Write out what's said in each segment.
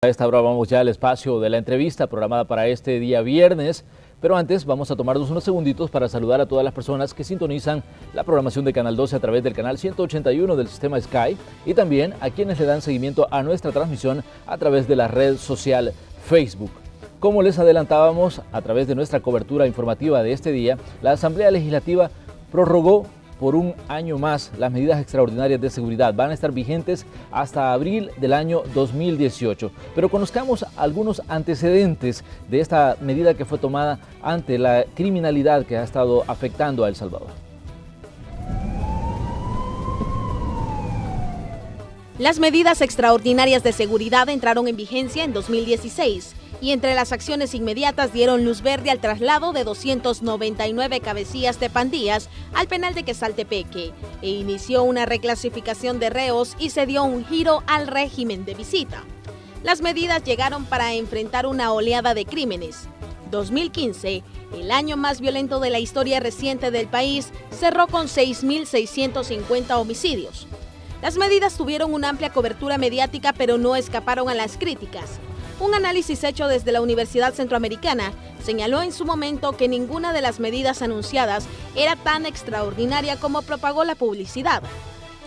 A esta hora vamos ya al espacio de la entrevista programada para este día viernes, pero antes vamos a tomarnos unos segunditos para saludar a todas las personas que sintonizan la programación de Canal 12 a través del canal 181 del sistema Sky y también a quienes le dan seguimiento a nuestra transmisión a través de la red social Facebook. Como les adelantábamos a través de nuestra cobertura informativa de este día, la Asamblea Legislativa prorrogó por un año más las medidas extraordinarias de seguridad. Van a estar vigentes hasta abril del año 2018. Pero conozcamos algunos antecedentes de esta medida que fue tomada ante la criminalidad que ha estado afectando a El Salvador. Las medidas extraordinarias de seguridad entraron en vigencia en 2016 y entre las acciones inmediatas dieron luz verde al traslado de 299 cabecillas de pandillas al penal de Quesaltepeque e inició una reclasificación de reos y se dio un giro al régimen de visita. Las medidas llegaron para enfrentar una oleada de crímenes. 2015, el año más violento de la historia reciente del país, cerró con 6.650 homicidios. Las medidas tuvieron una amplia cobertura mediática, pero no escaparon a las críticas. Un análisis hecho desde la Universidad Centroamericana señaló en su momento que ninguna de las medidas anunciadas era tan extraordinaria como propagó la publicidad.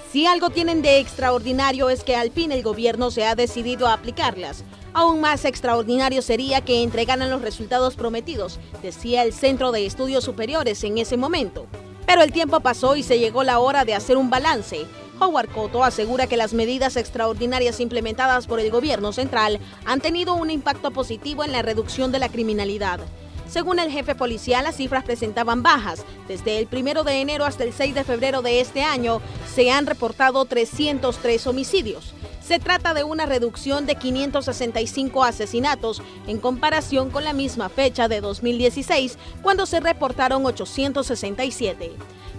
Si algo tienen de extraordinario es que al fin el gobierno se ha decidido a aplicarlas. Aún más extraordinario sería que entregaran los resultados prometidos, decía el Centro de Estudios Superiores en ese momento. Pero el tiempo pasó y se llegó la hora de hacer un balance. Howard Cotto asegura que las medidas extraordinarias implementadas por el gobierno central han tenido un impacto positivo en la reducción de la criminalidad. Según el jefe policial, las cifras presentaban bajas. Desde el 1 de enero hasta el 6 de febrero de este año se han reportado 303 homicidios. Se trata de una reducción de 565 asesinatos en comparación con la misma fecha de 2016, cuando se reportaron 867.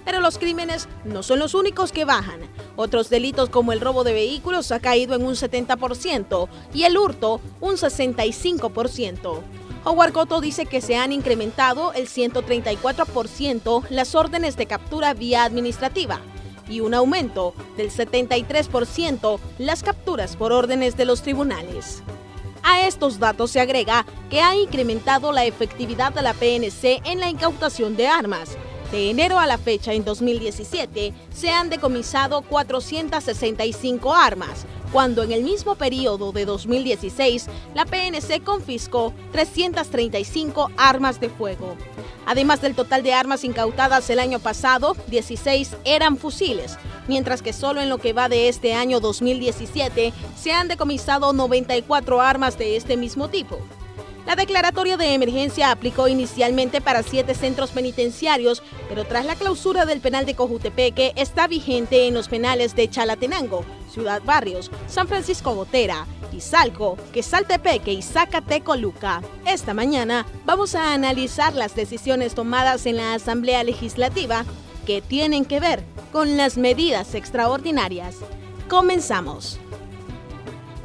Pero los crímenes no son los únicos que bajan. Otros delitos como el robo de vehículos ha caído en un 70% y el hurto un 65%. Howard Cotto dice que se han incrementado el 134% las órdenes de captura vía administrativa y un aumento del 73% las capturas por órdenes de los tribunales. A estos datos se agrega que ha incrementado la efectividad de la PNC en la incautación de armas. De enero a la fecha, en 2017, se han decomisado 465 armas, cuando en el mismo periodo de 2016, la PNC confiscó 335 armas de fuego. Además del total de armas incautadas el año pasado, 16 eran fusiles, mientras que solo en lo que va de este año 2017, se han decomisado 94 armas de este mismo tipo. La declaratoria de emergencia aplicó inicialmente para 7 centros penitenciarios, pero tras la clausura del penal de Cojutepeque está vigente en los penales de Chalatenango, Ciudad Barrios, San Francisco Gotera, Izalco, Quesaltepeque y Zacatecoluca. Esta mañana vamos a analizar las decisiones tomadas en la Asamblea Legislativa que tienen que ver con las medidas extraordinarias. Comenzamos.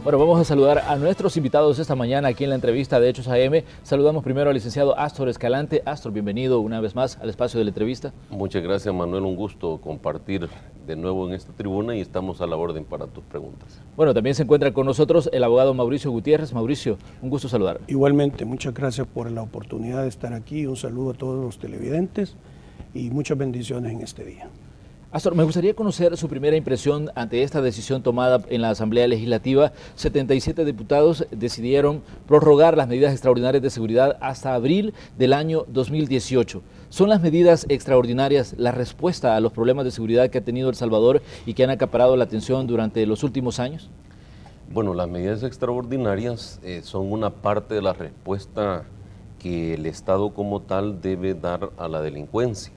Bueno, vamos a saludar a nuestros invitados esta mañana aquí en la entrevista de Hechos AM. Saludamos primero al licenciado Astor Escalante. Astor, bienvenido una vez más al espacio de la entrevista. Muchas gracias, Manuel. Un gusto compartir de nuevo en esta tribuna y estamos a la orden para tus preguntas. Bueno, también se encuentra con nosotros el abogado Mauricio Gutiérrez. Mauricio, un gusto saludar. Igualmente, muchas gracias por la oportunidad de estar aquí. Un saludo a todos los televidentes y muchas bendiciones en este día. Astor, me gustaría conocer su primera impresión ante esta decisión tomada en la Asamblea Legislativa. 77 diputados decidieron prorrogar las medidas extraordinarias de seguridad hasta abril del año 2018. ¿Son las medidas extraordinarias la respuesta a los problemas de seguridad que ha tenido El Salvador y que han acaparado la atención durante los últimos años? Bueno, las medidas extraordinarias son una parte de la respuesta que el Estado como tal debe dar a la delincuencia.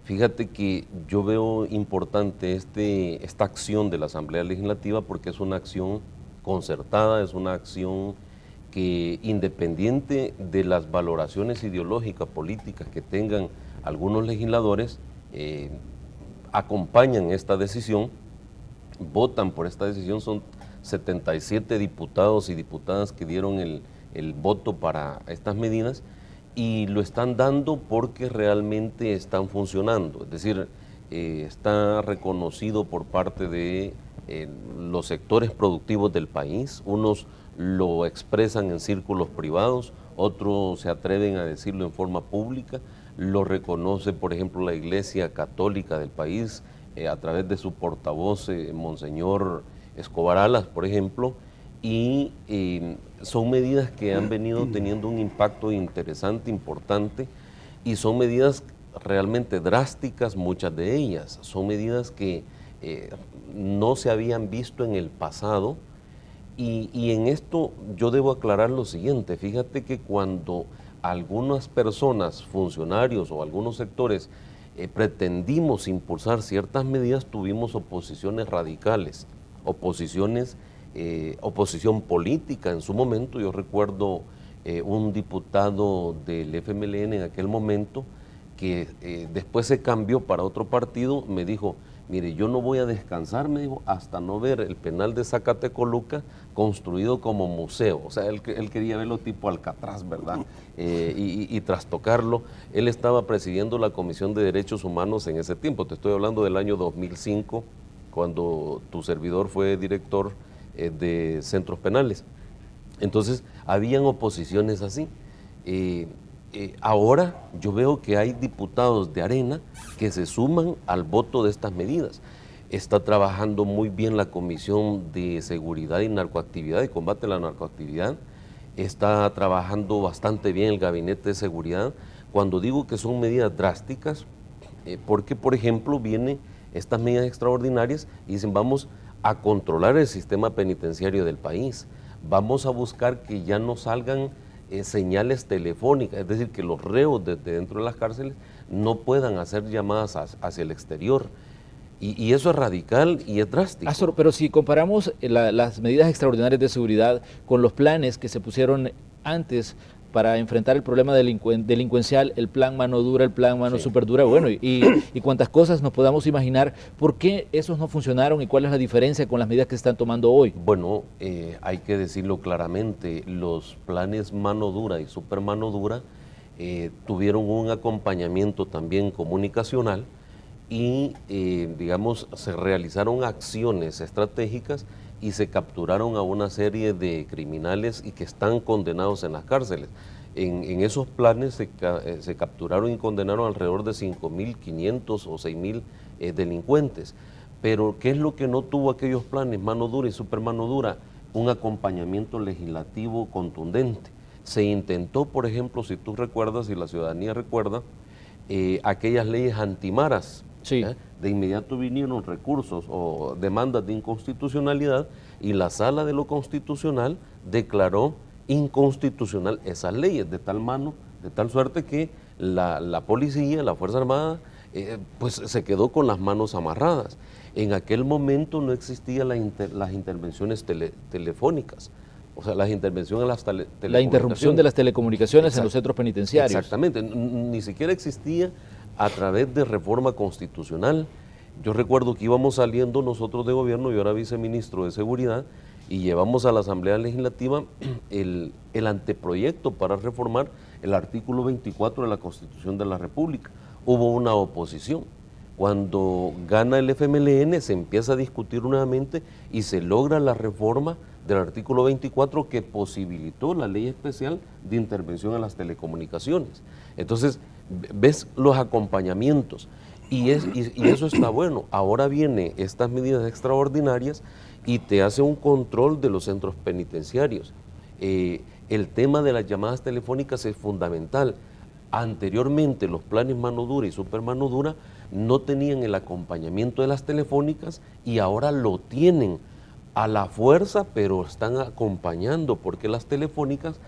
Fíjate que yo veo importante esta acción de la Asamblea Legislativa porque es una acción concertada, es una acción que, independiente de las valoraciones ideológicas, políticas que tengan algunos legisladores, acompañan esta decisión, votan por esta decisión. Son 77 diputados y diputadas que dieron el voto para estas medidas, y lo están dando porque realmente están funcionando, es decir, está reconocido por parte de los sectores productivos del país, unos lo expresan en círculos privados, otros se atreven a decirlo en forma pública, lo reconoce, por ejemplo, la Iglesia Católica del país, a través de su portavoz, Monseñor Escobar Alas, por ejemplo, y son medidas que han venido teniendo un impacto interesante, importante, y son medidas realmente drásticas, muchas de ellas, son medidas que no se habían visto en el pasado, y en esto yo debo aclarar lo siguiente, fíjate que cuando algunas personas, funcionarios o algunos sectores pretendimos impulsar ciertas medidas, tuvimos oposiciones radicales, oposición política en su momento. Yo recuerdo un diputado del FMLN en aquel momento que después se cambió para otro partido, me dijo, mire, yo no voy a descansar, me dijo, hasta no ver el penal de Zacatecoluca construido como museo. O sea, él quería verlo tipo Alcatraz, ¿verdad? Y trastocarlo. Él estaba presidiendo la Comisión de Derechos Humanos en ese tiempo. Te estoy hablando del año 2005, cuando tu servidor fue director de centros penales. Entonces, habían oposiciones así. Ahora yo veo que hay diputados de Arena que se suman al voto de estas medidas. Está trabajando muy bien la Comisión de Seguridad y Narcoactividad y Combate a la Narcoactividad. Está trabajando bastante bien el Gabinete de Seguridad. Cuando digo que son medidas drásticas, porque por ejemplo vienen estas medidas extraordinarias y dicen vamos a controlar el sistema penitenciario del país, vamos a buscar que ya no salgan señales telefónicas, es decir, que los reos desde dentro de las cárceles no puedan hacer llamadas hacia el exterior. Y eso es radical y es drástico. Astor, pero si comparamos las medidas extraordinarias de seguridad con los planes que se pusieron antes para enfrentar el problema delincuencial, el plan mano dura, el plan mano super dura, bueno, y cuántas cosas nos podamos imaginar, ¿por qué esos no funcionaron y cuál es la diferencia con las medidas que se están tomando hoy? Bueno, hay que decirlo claramente, los planes mano dura y super mano dura tuvieron un acompañamiento también comunicacional y, digamos, se realizaron acciones estratégicas y se capturaron a una serie de criminales y que están condenados en las cárceles. En esos planes se capturaron y condenaron alrededor de 5.500 o 6.000 delincuentes. Pero, ¿qué es lo que no tuvo aquellos planes, mano dura y super mano dura? Un acompañamiento legislativo contundente. Se intentó, por ejemplo, si tú recuerdas, y la ciudadanía recuerda, aquellas leyes antimaras. Sí. De inmediato vinieron recursos o demandas de inconstitucionalidad y la Sala de lo Constitucional declaró inconstitucional esas leyes de tal suerte que la policía, la Fuerza Armada, pues se quedó con las manos amarradas. En aquel momento no existían las intervenciones telefónicas, o sea, las intervenciones en las telecomunicaciones. La interrupción de las telecomunicaciones en los centros penitenciarios. Exactamente, ni siquiera existía a través de reforma constitucional. Yo recuerdo que íbamos saliendo nosotros de gobierno, yo era viceministro de Seguridad, y llevamos a la Asamblea Legislativa el anteproyecto para reformar el artículo 24 de la Constitución de la República. Hubo una oposición. Cuando gana el FMLN se empieza a discutir nuevamente y se logra la reforma del artículo 24 que posibilitó la ley especial de intervención en las telecomunicaciones. Entonces, ves los acompañamientos y eso está bueno. Ahora vienen estas medidas extraordinarias y te hace un control de los centros penitenciarios. El tema de las llamadas telefónicas es fundamental. Anteriormente los planes mano dura y super mano dura no tenían el acompañamiento de las telefónicas y ahora lo tienen a la fuerza, pero están acompañando, porque las telefónicas,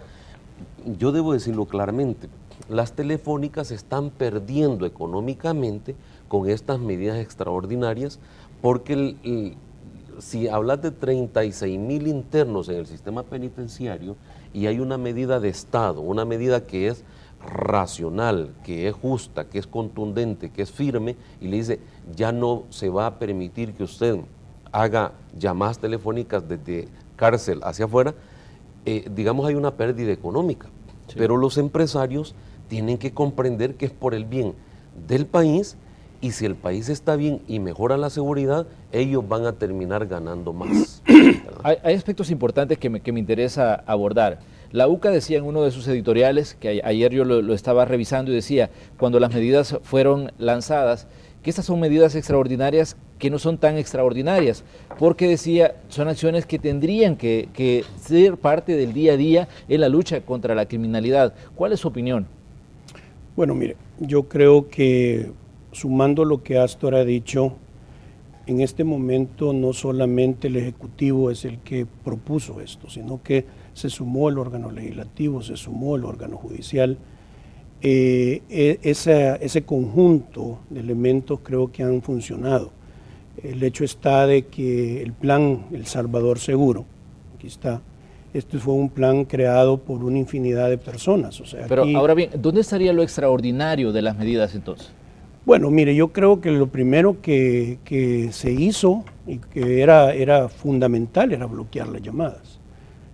yo debo decirlo claramente, las telefónicas están perdiendo económicamente con estas medidas extraordinarias, porque si hablas de 36.000 internos en el sistema penitenciario y hay una medida de Estado, una medida que es racional, que es justa, que es contundente, que es firme, y le dice, ya no se va a permitir que usted haga llamadas telefónicas desde cárcel hacia afuera, digamos hay una pérdida económica, sí. Pero los empresarios tienen que comprender que es por el bien del país y si el país está bien y mejora la seguridad, ellos van a terminar ganando más. Hay aspectos importantes que me interesa abordar. La UCA decía en uno de sus editoriales, que ayer yo lo estaba revisando y decía, cuando las medidas fueron lanzadas, que estas son medidas extraordinarias que no son tan extraordinarias, porque decía, son acciones que tendrían que ser parte del día a día en la lucha contra la criminalidad. ¿Cuál es su opinión? Bueno, mire, yo creo que sumando lo que Astor ha dicho, en este momento no solamente el Ejecutivo es el que propuso esto, sino que se sumó el órgano legislativo, se sumó el órgano judicial. Ese conjunto de elementos creo que han funcionado. El hecho está de que el plan El Salvador Seguro, aquí está, este fue un plan creado por una infinidad de personas. O sea, pero aquí, ahora bien, ¿dónde estaría lo extraordinario de las medidas entonces? Bueno, mire, yo creo que lo primero que se hizo y que era fundamental era bloquear las llamadas.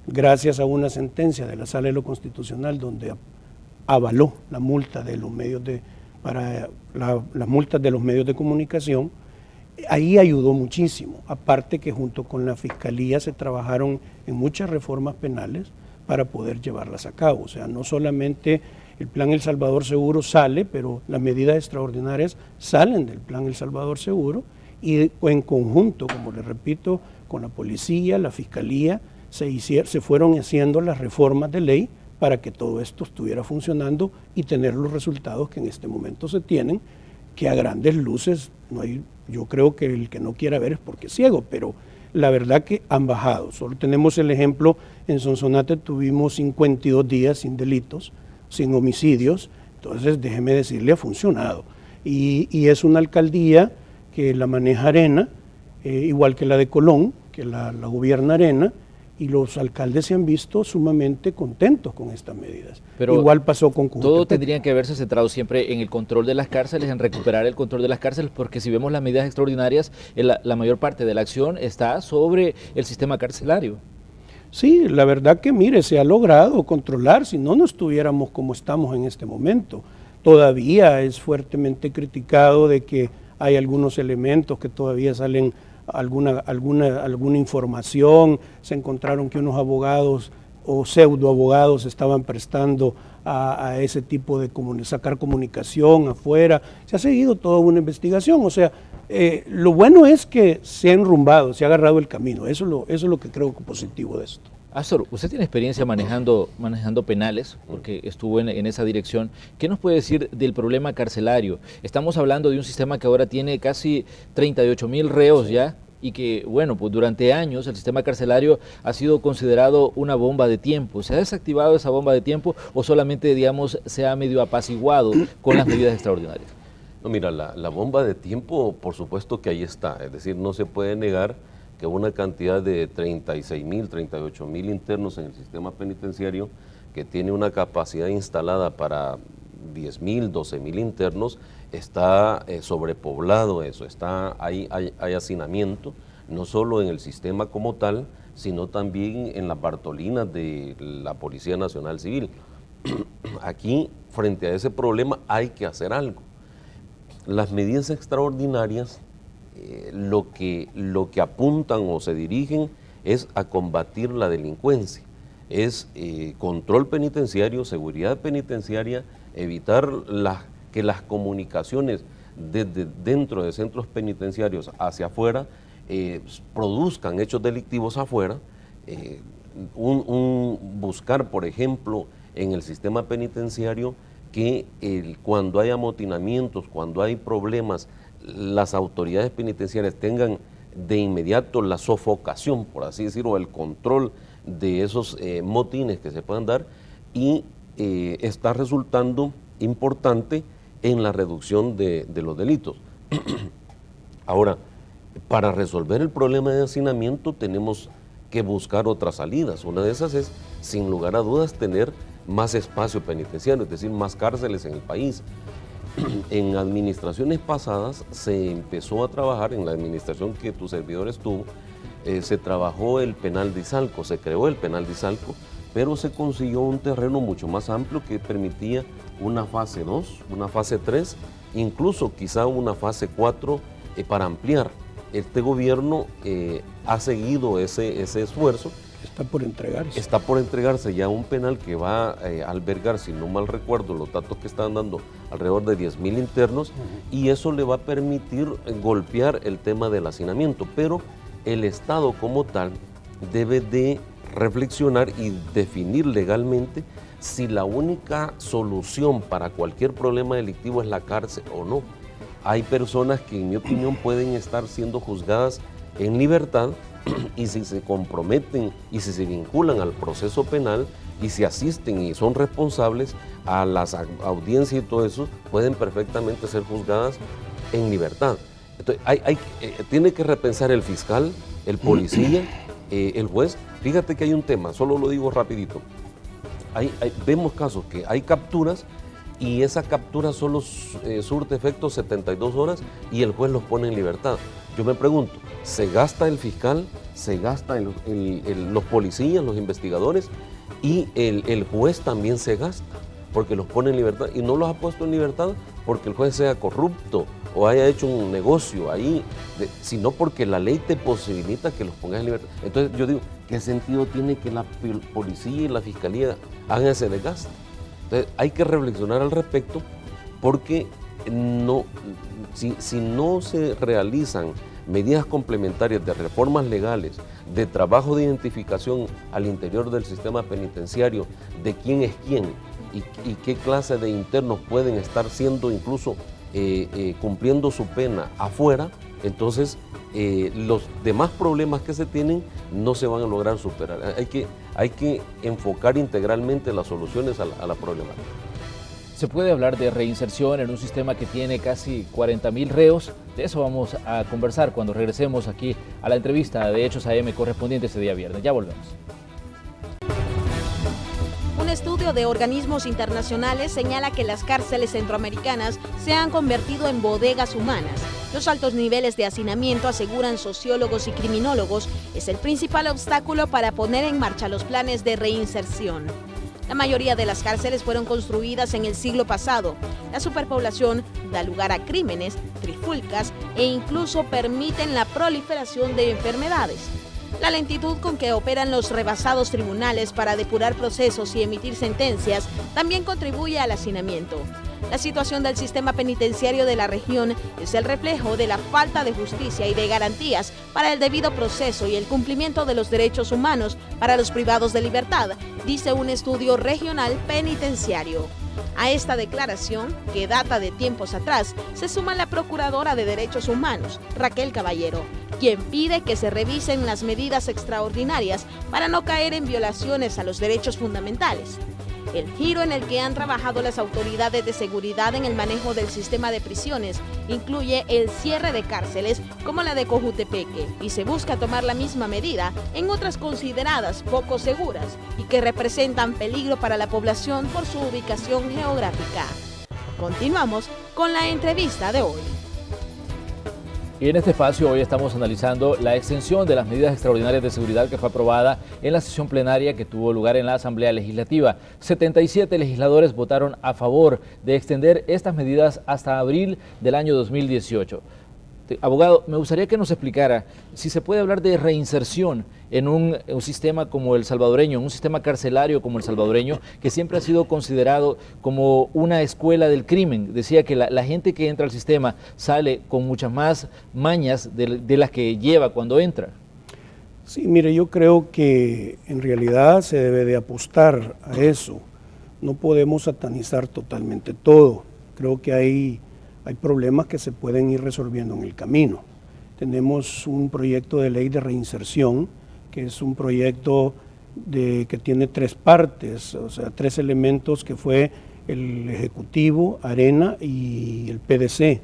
Gracias a una sentencia de la Sala de lo Constitucional donde avaló la multa de los medios las multas de los medios de comunicación, ahí ayudó muchísimo. Aparte que junto con la Fiscalía se trabajaron en muchas reformas penales para poder llevarlas a cabo. O sea, no solamente el plan El Salvador Seguro sale, pero las medidas extraordinarias salen del plan El Salvador Seguro y en conjunto, como les repito, con la policía, la Fiscalía, se fueron haciendo las reformas de ley para que todo esto estuviera funcionando y tener los resultados que en este momento se tienen, que a grandes luces no hay. Yo creo que el que no quiera ver es porque es ciego, pero la verdad que han bajado. Solo tenemos el ejemplo, en Sonsonate tuvimos 52 días sin delitos, sin homicidios, entonces déjeme decirle, ha funcionado. Y es una alcaldía que la maneja Arena, igual que la de Colón, que la gobierna Arena, y los alcaldes se han visto sumamente contentos con estas medidas. Pero igual pasó con Cujutepec. Todo tendría que haberse centrado siempre en el control de las cárceles, en recuperar el control de las cárceles, porque si vemos las medidas extraordinarias, la mayor parte de la acción está sobre el sistema carcelario. Sí, la verdad que mire, se ha logrado controlar, si no, no estuviéramos como estamos en este momento. Todavía es fuertemente criticado de que hay algunos elementos que todavía salen alguna información, se encontraron que unos abogados o pseudo abogados estaban prestando a ese tipo de sacar comunicación afuera. Se ha seguido toda una investigación, o sea, lo bueno es que se ha enrumbado, se ha agarrado el camino, eso es lo que creo que positivo de esto. Astor, usted tiene experiencia manejando penales, porque estuvo en esa dirección. ¿Qué nos puede decir del problema carcelario? Estamos hablando de un sistema que ahora tiene casi 38.000 reos ya, y que, bueno, pues durante años el sistema carcelario ha sido considerado una bomba de tiempo. ¿Se ha desactivado esa bomba de tiempo o solamente, digamos, se ha medio apaciguado con las medidas extraordinarias? No, mira, la bomba de tiempo, por supuesto que ahí está. Es decir, no se puede negar que una cantidad de 36.000, 38.000 internos en el sistema penitenciario, que tiene una capacidad instalada para 10.000, 12.000 internos, está sobrepoblado eso, hay hacinamiento, no solo en el sistema como tal, sino también en las Bartolinas de la Policía Nacional Civil. Aquí, frente a ese problema, hay que hacer algo. Las medidas extraordinarias lo que apuntan o se dirigen es a combatir la delincuencia, es control penitenciario, seguridad penitenciaria, evitar que las comunicaciones desde dentro de centros penitenciarios hacia afuera produzcan hechos delictivos afuera, buscar, por ejemplo, en el sistema penitenciario que cuando hay amotinamientos, cuando hay problemas, las autoridades penitenciarias tengan de inmediato la sofocación, por así decirlo, el control de esos motines que se puedan dar, y está resultando importante en la reducción de los delitos. Ahora, para resolver el problema de hacinamiento tenemos que buscar otras salidas. Una de esas es, sin lugar a dudas, tener más espacio penitenciario, es decir, más cárceles en el país. En administraciones pasadas se empezó a trabajar, en la administración que tu servidor estuvo, se trabajó el penal de Izalco, se creó el penal de Izalco, pero se consiguió un terreno mucho más amplio que permitía una fase 2, una fase 3, incluso quizá una fase 4 para ampliar. este gobierno ha seguido ese esfuerzo. Está por entregarse. Está por entregarse ya un penal que va a albergar, si no mal recuerdo, los datos que están dando, alrededor de 10,000 internos, y eso le va a permitir golpear el tema del hacinamiento. Pero el Estado como tal debe de reflexionar y definir legalmente si la única solución para cualquier problema delictivo es la cárcel o no. Hay personas que, en mi opinión, pueden estar siendo juzgadas en libertad y si se comprometen y si se vinculan al proceso penal y si asisten y son responsables a las audiencias y todo eso, pueden perfectamente ser juzgadas en libertad. Entonces, tiene que repensar el fiscal, el policía, el juez. Fíjate que hay un tema, solo lo digo rapidito. Vemos casos que hay capturas y esa captura solo surte efecto 72 horas y el juez los pone en libertad. Yo me pregunto, ¿se gasta el fiscal, se gasta los policías, los investigadores y el juez también se gasta? Porque los pone en libertad y no los ha puesto en libertad porque el juez sea corrupto o haya hecho un negocio ahí, sino porque la ley te posibilita que los pongas en libertad. Entonces yo digo, ¿qué sentido tiene que la policía y la fiscalía hagan ese desgaste? Entonces hay que reflexionar al respecto porque si no se realizan medidas complementarias de reformas legales, de trabajo de identificación al interior del sistema penitenciario, de quién es quién y qué clase de internos pueden estar siendo incluso cumpliendo su pena afuera, entonces los demás problemas que se tienen no se van a lograr superar. Hay que enfocar integralmente las soluciones a la problemática. ¿Se puede hablar de reinserción en un sistema que tiene casi 40,000 reos? De eso vamos a conversar cuando regresemos aquí a la entrevista de Hechos AM correspondiente este día viernes. Ya volvemos. Un estudio de organismos internacionales señala que las cárceles centroamericanas se han convertido en bodegas humanas. Los altos niveles de hacinamiento, aseguran sociólogos y criminólogos, es el principal obstáculo para poner en marcha los planes de reinserción. La mayoría de las cárceles fueron construidas en el siglo pasado. La superpoblación da lugar a crímenes, trifulcas e incluso permiten la proliferación de enfermedades. La lentitud con que operan los rebasados tribunales para depurar procesos y emitir sentencias también contribuye al hacinamiento. La situación del sistema penitenciario de la región es el reflejo de la falta de justicia y de garantías para el debido proceso y el cumplimiento de los derechos humanos para los privados de libertad, dice un estudio regional penitenciario. A esta declaración, que data de tiempos atrás, se suma la Procuradora de Derechos Humanos, Raquel Caballero, quien pide que se revisen las medidas extraordinarias para no caer en violaciones a los derechos fundamentales. El giro en el que han trabajado las autoridades de seguridad en el manejo del sistema de prisiones incluye el cierre de cárceles como la de Cojutepeque y se busca tomar la misma medida en otras consideradas poco seguras y que representan peligro para la población por su ubicación geográfica. Continuamos con la entrevista de hoy. Y en este espacio hoy estamos analizando la extensión de las medidas extraordinarias de seguridad que fue aprobada en la sesión plenaria que tuvo lugar en la Asamblea Legislativa. 77 legisladores votaron a favor de extender estas medidas hasta abril del año 2018. Abogado, me gustaría que nos explicara si se puede hablar de reinserción en un sistema como el salvadoreño, un sistema carcelario como el salvadoreño, que siempre ha sido considerado como una escuela del crimen. Decía que la gente que entra al sistema sale con muchas más mañas de las que lleva cuando entra. Sí, mire, yo creo que en realidad se debe de apostar a eso. No podemos satanizar totalmente todo. Creo que hay problemas que se pueden ir resolviendo en el camino. Tenemos un proyecto de ley de reinserción, que es un proyecto que tiene 3 partes, o sea, 3 elementos, que fue el Ejecutivo, Arena y el PDC.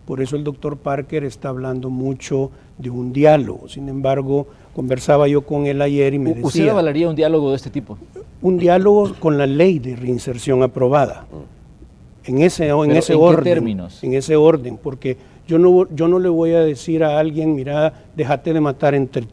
Por eso el doctor Parker está hablando mucho de un diálogo. Sin embargo, conversaba yo con él ayer y me decía... ¿Usted avalaría un diálogo de este tipo? Un diálogo con la ley de reinserción aprobada. En ese orden. ¿Qué términos? En ese orden, porque yo no le voy a decir a alguien, mira, déjate de matar entre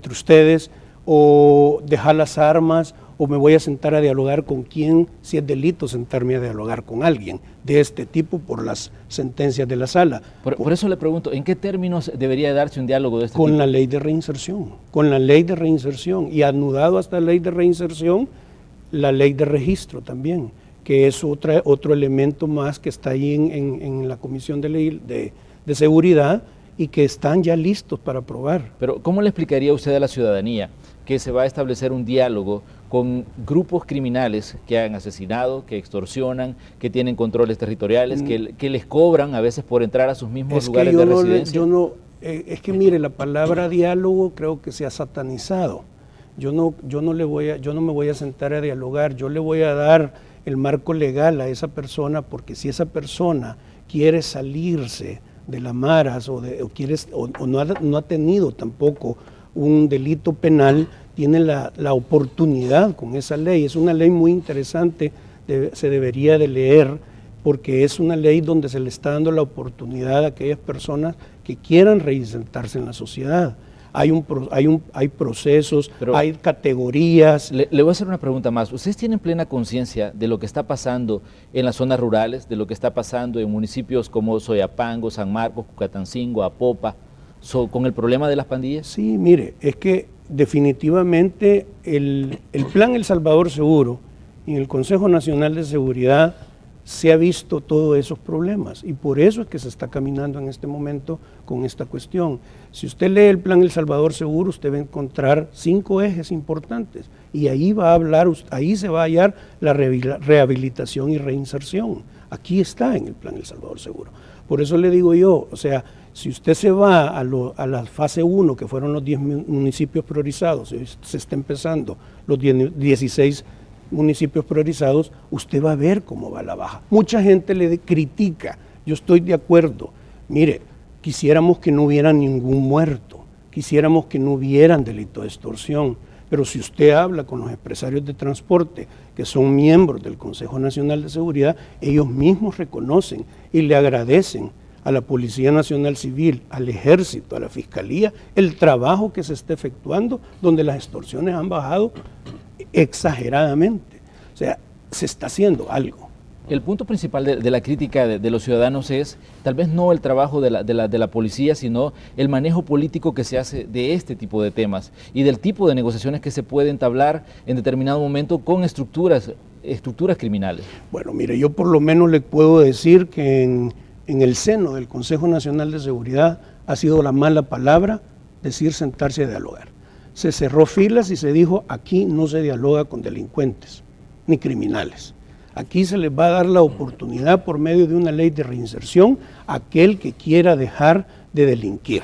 ustedes, o dejar las armas, o me voy a sentar a dialogar con quién, si es delito sentarme a dialogar con alguien de este tipo por las sentencias de la sala. Por eso le pregunto, ¿en qué términos debería darse un diálogo de este tipo? Con la ley de reinserción, con la ley de reinserción, y anudado hasta la ley de reinserción, la ley de registro también, que es otro elemento más que está ahí en la Comisión de Ley de Seguridad y que están ya listos para aprobar. Pero ¿cómo le explicaría usted a la ciudadanía que se va a establecer un diálogo con grupos criminales que han asesinado, que extorsionan, que tienen controles territoriales, que les cobran a veces por entrar a sus mismos lugares de residencia? Es que mire, la palabra diálogo creo que se ha satanizado. Yo no me voy a sentar a dialogar, yo le voy a dar el marco legal a esa persona, porque si esa persona quiere salirse de las maras o no ha tenido tampoco un delito penal, tiene la oportunidad con esa ley. Es una ley muy interesante, se debería de leer, porque es una ley donde se le está dando la oportunidad a aquellas personas que quieran reinsertarse en la sociedad. Hay procesos, pero hay categorías. Le voy a hacer una pregunta más. ¿Ustedes tienen plena conciencia de lo que está pasando en las zonas rurales, de lo que está pasando en municipios como Soyapango, San Marcos, Cucatancingo, Apopa, con el problema de las pandillas? Sí, mire, es que definitivamente el Plan El Salvador Seguro y el Consejo Nacional de Seguridad se ha visto todos esos problemas y por eso es que se está caminando en este momento con esta cuestión. Si usted lee el Plan El Salvador Seguro, usted va a encontrar 5 ejes importantes y ahí ahí se va a hallar la rehabilitación y reinserción. Aquí está en el Plan El Salvador Seguro. Por eso le digo yo, o sea, si usted se va a la fase 1, que fueron los 10 municipios priorizados, se está empezando los 16 municipios priorizados, usted va a ver cómo va la baja. Mucha gente le critica, yo estoy de acuerdo. Mire, quisiéramos que no hubiera ningún muerto, quisiéramos que no hubieran delito de extorsión, pero si usted habla con los empresarios de transporte, que son miembros del Consejo Nacional de Seguridad, ellos mismos reconocen y le agradecen a la Policía Nacional Civil, al Ejército, a la Fiscalía, el trabajo que se está efectuando, donde las extorsiones han bajado exageradamente. O sea, se está haciendo algo. El punto principal de la crítica de los ciudadanos es tal vez no el trabajo de la policía, sino el manejo político que se hace de este tipo de temas y del tipo de negociaciones que se puede entablar en determinado momento con estructuras criminales. Bueno, mire, yo por lo menos le puedo decir que en el seno del Consejo Nacional de Seguridad ha sido la mala palabra decir sentarse a dialogar. Se cerró filas y se dijo, aquí no se dialoga con delincuentes ni criminales. Aquí se les va a dar la oportunidad por medio de una ley de reinserción a aquel que quiera dejar de delinquir.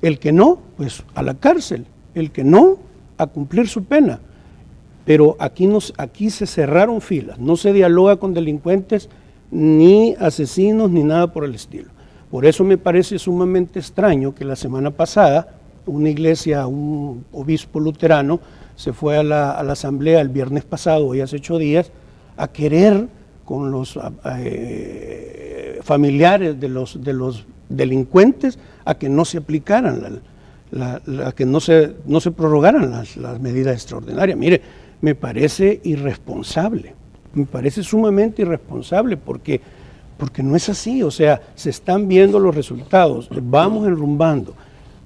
El que no, pues a la cárcel. El que no, a cumplir su pena. Pero aquí se cerraron filas, no se dialoga con delincuentes ni asesinos ni nada por el estilo. Por eso me parece sumamente extraño que la semana pasada una iglesia, un obispo luterano, se fue a la asamblea el viernes pasado, hoy hace 8 días, a querer con los familiares de los delincuentes a que no se aplicaran, a que no se prorrogaran las medidas extraordinarias. Mire, me parece irresponsable, me parece sumamente irresponsable porque no es así, o sea, se están viendo los resultados, vamos enrumbando.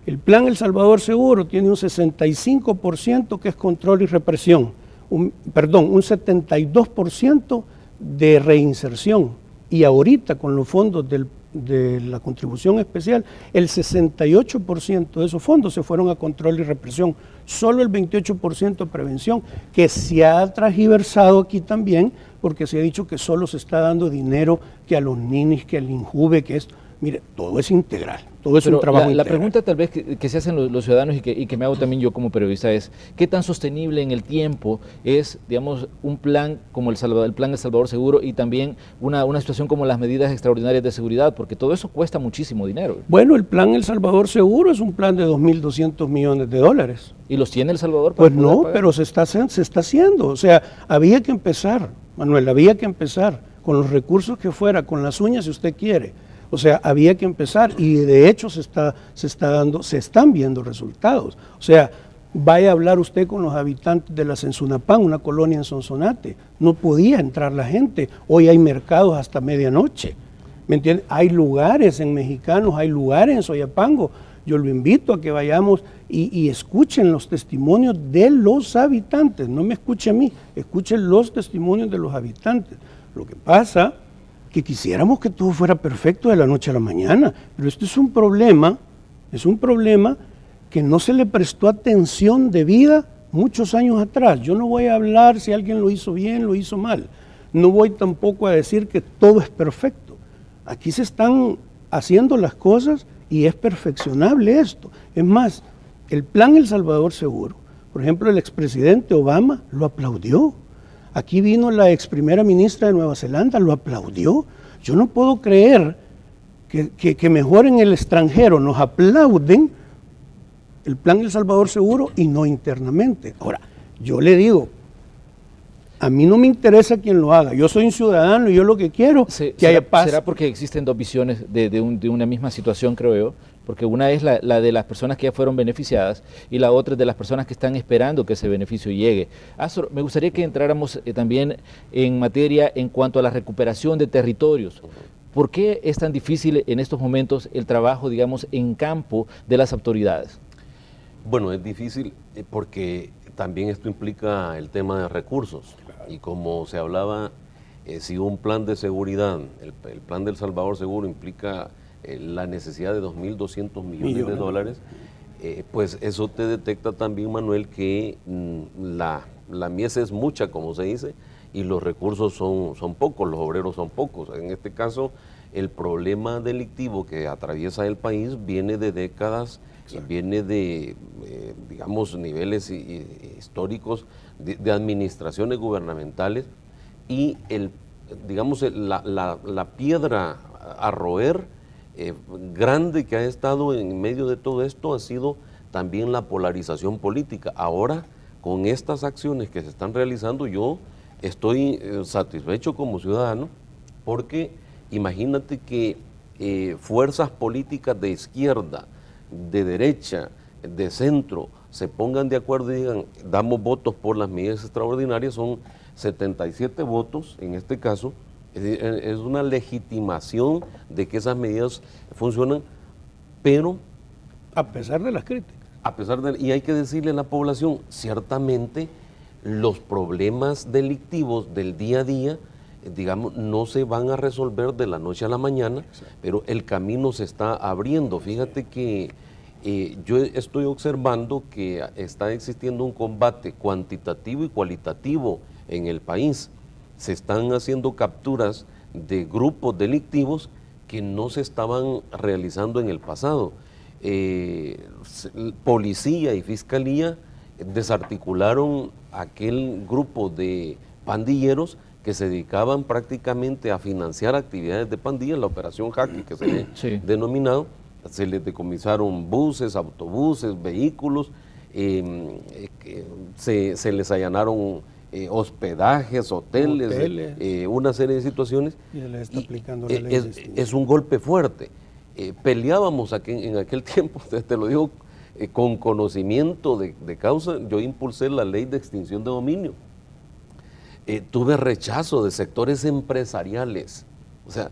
El Plan El Salvador Seguro tiene un 65% que es control y represión, un 72% de reinserción y ahorita con los fondos de la contribución especial, el 68% de esos fondos se fueron a control y represión, solo el 28% a prevención, que se ha transgiversado aquí también, porque se ha dicho que solo se está dando dinero que a los ninis, que al INJUVE, que esto. Mire, todo es integral, todo es un trabajo integral. La pregunta tal vez que se hacen los ciudadanos y que me hago también yo como periodista es, ¿qué tan sostenible en el tiempo es, digamos, un plan como el Plan El Salvador Seguro y también una situación como las medidas extraordinarias de seguridad? Porque todo eso cuesta muchísimo dinero. Bueno, el Plan El Salvador Seguro es un plan de $2.200 millones. ¿Y los tiene El Salvador? Pues no, pero se está haciendo. O sea, había que empezar, Manuel, había que empezar con los recursos que fuera, con las uñas si usted quiere. O sea, había que empezar y de hecho se están viendo resultados. O sea, Vaya a hablar usted con los habitantes de la Sensunapán, una colonia en Sonsonate. No podía entrar la gente. Hoy hay mercados hasta medianoche. ¿Me entiende? Hay lugares en Mexicanos, hay lugares en Soyapango. Yo lo invito a que vayamos y escuchen los testimonios de los habitantes. No me escuche a mí, escuchen los testimonios de los habitantes. Lo que pasa que quisiéramos que todo fuera perfecto de la noche a la mañana, pero esto es un problema que no se le prestó atención debida muchos años atrás. Yo no voy a hablar si alguien lo hizo bien, lo hizo mal. No voy tampoco a decir que todo es perfecto. Aquí se están haciendo las cosas y es perfeccionable esto. Es más, el plan El Salvador Seguro, por ejemplo, el expresidente Obama lo aplaudió. Aquí vino la ex primera ministra de Nueva Zelanda, lo aplaudió. Yo no puedo creer que mejor en el extranjero nos aplauden el plan El Salvador Seguro y no internamente. Ahora, yo le digo, a mí no me interesa quién lo haga, yo soy un ciudadano y yo lo que quiero es que haya paz. ¿Será porque existen dos visiones de una misma situación, creo yo? Porque una es la de las personas que ya fueron beneficiadas y la otra es de las personas que están esperando que ese beneficio llegue. Astor, me gustaría que entráramos también en materia en cuanto a la recuperación de territorios. ¿Por qué es tan difícil en estos momentos el trabajo, digamos, en campo de las autoridades? Bueno, es difícil porque también esto implica el tema de recursos. Y como se hablaba, si un plan de seguridad, el plan del Salvador Seguro implica la necesidad de 2.200 millones de dólares, pues eso te detecta también, Manuel, que la mies es mucha, como se dice, y los recursos son pocos, los obreros son pocos. En este caso, el problema delictivo que atraviesa el país viene de décadas, viene de, digamos, niveles históricos de administraciones gubernamentales, y digamos, la piedra a roer grande que ha estado en medio de todo esto ha sido también la polarización política. Ahora, con estas acciones que se están realizando, yo estoy satisfecho como ciudadano, porque imagínate que fuerzas políticas de izquierda, de derecha, de centro, se pongan de acuerdo y digan, damos votos por las medidas extraordinarias. Son 77 votos en este caso. Es una legitimación de que esas medidas funcionan, pero a pesar de las críticas. Y hay que decirle a la población, ciertamente los problemas delictivos del día a día, digamos, no se van a resolver de la noche a la mañana. Exacto. Pero el camino se está abriendo. Fíjate que yo estoy observando que está existiendo un combate cuantitativo y cualitativo en el país. Se están haciendo capturas de grupos delictivos que no se estaban realizando en el pasado. Policía y fiscalía desarticularon aquel grupo de pandilleros que se dedicaban prácticamente a financiar actividades de pandillas, la operación Jaque, que se le ha denominado. Se les decomisaron buses, autobuses, vehículos, se les allanaron hospedajes, hoteles, una serie de situaciones. Y se les está aplicando la ley. Es un golpe fuerte. Peleábamos en aquel tiempo, te lo digo con conocimiento de causa. Yo impulsé la ley de extinción de dominio. Tuve rechazo de sectores empresariales. O sea,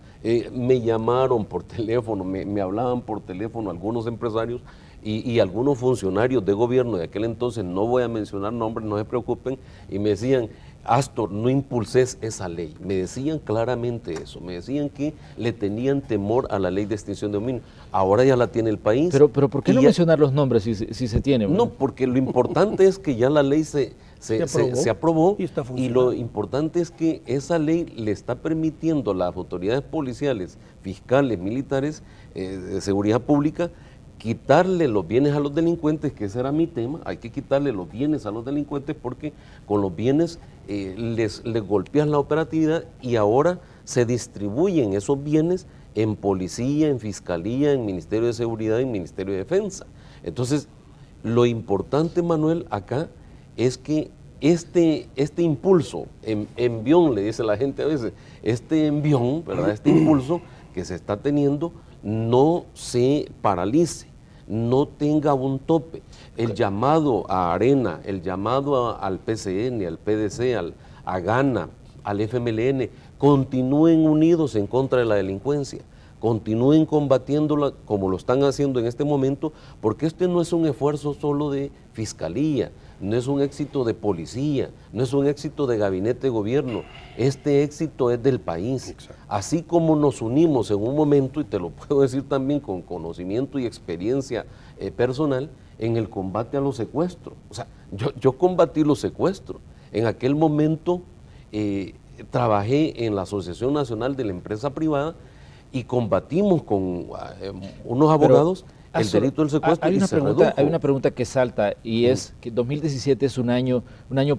me llamaron por teléfono, me hablaban por teléfono algunos empresarios y algunos funcionarios de gobierno de aquel entonces, no voy a mencionar nombres, no se preocupen, y me decían, Astor, no impulses esa ley. Me decían claramente eso, me decían que le tenían temor a la ley de extinción de dominio. Ahora ya la tiene el país. Pero ¿por qué no mencionar los nombres si se tiene? ¿Verdad? No, porque lo importante es que ya la ley se aprobó y lo importante es que esa ley le está permitiendo a las autoridades policiales, fiscales, militares, de seguridad pública, quitarle los bienes a los delincuentes, que ese era mi tema. Hay que quitarle los bienes a los delincuentes porque con los bienes les golpean la operatividad, y ahora se distribuyen esos bienes en policía, en fiscalía, en Ministerio de Seguridad y en Ministerio de Defensa. Entonces, lo importante, Manuel, acá es que este impulso, envión, le dice la gente a veces, este envión, ¿verdad? Este impulso que se está teniendo no se paralice, no tenga un tope. El llamado a Arena, el llamado al PCN, al PDC, a Gana, al FMLN, continúen unidos en contra de la delincuencia, continúen combatiéndola como lo están haciendo en este momento, porque este no es un esfuerzo solo de fiscalía, no es un éxito de policía, no es un éxito de gabinete de gobierno, este éxito es del país. Exacto. Así como nos unimos en un momento, y te lo puedo decir también con conocimiento y experiencia personal, en el combate a los secuestros. O sea, yo combatí los secuestros. En aquel momento trabajé en la Asociación Nacional de la Empresa Privada y combatimos con unos abogados el delito del secuestro. Hay una pregunta que salta y es que 2017 es un año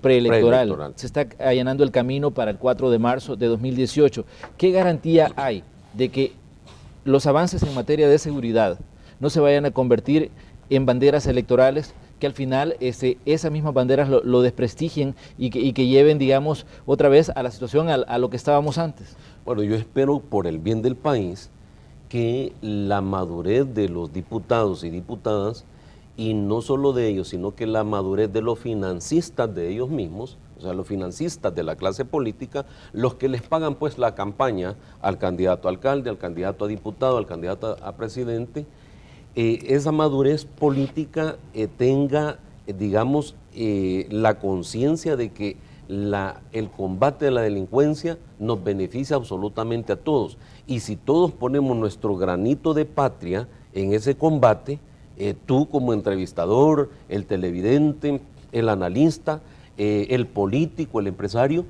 preelectoral. Se está allanando el camino para el 4 de marzo de 2018. ¿Qué garantía hay de que los avances en materia de seguridad no se vayan a convertir en banderas electorales, que al final esas mismas banderas lo desprestigien y que lleven, digamos, otra vez a la situación, a lo que estábamos antes? Bueno, yo espero, por el bien del país, que la madurez de los diputados y diputadas, y no solo de ellos, sino que la madurez de los financistas de ellos mismos, o sea, los financistas de la clase política, los que les pagan pues la campaña al candidato a alcalde, al candidato a diputado, al candidato a presidente, esa madurez política tenga, digamos, la conciencia de que el combate de la delincuencia nos beneficia absolutamente a todos. Y si todos ponemos nuestro granito de patria en ese combate, tú como entrevistador, el televidente, el analista, el político, el empresario,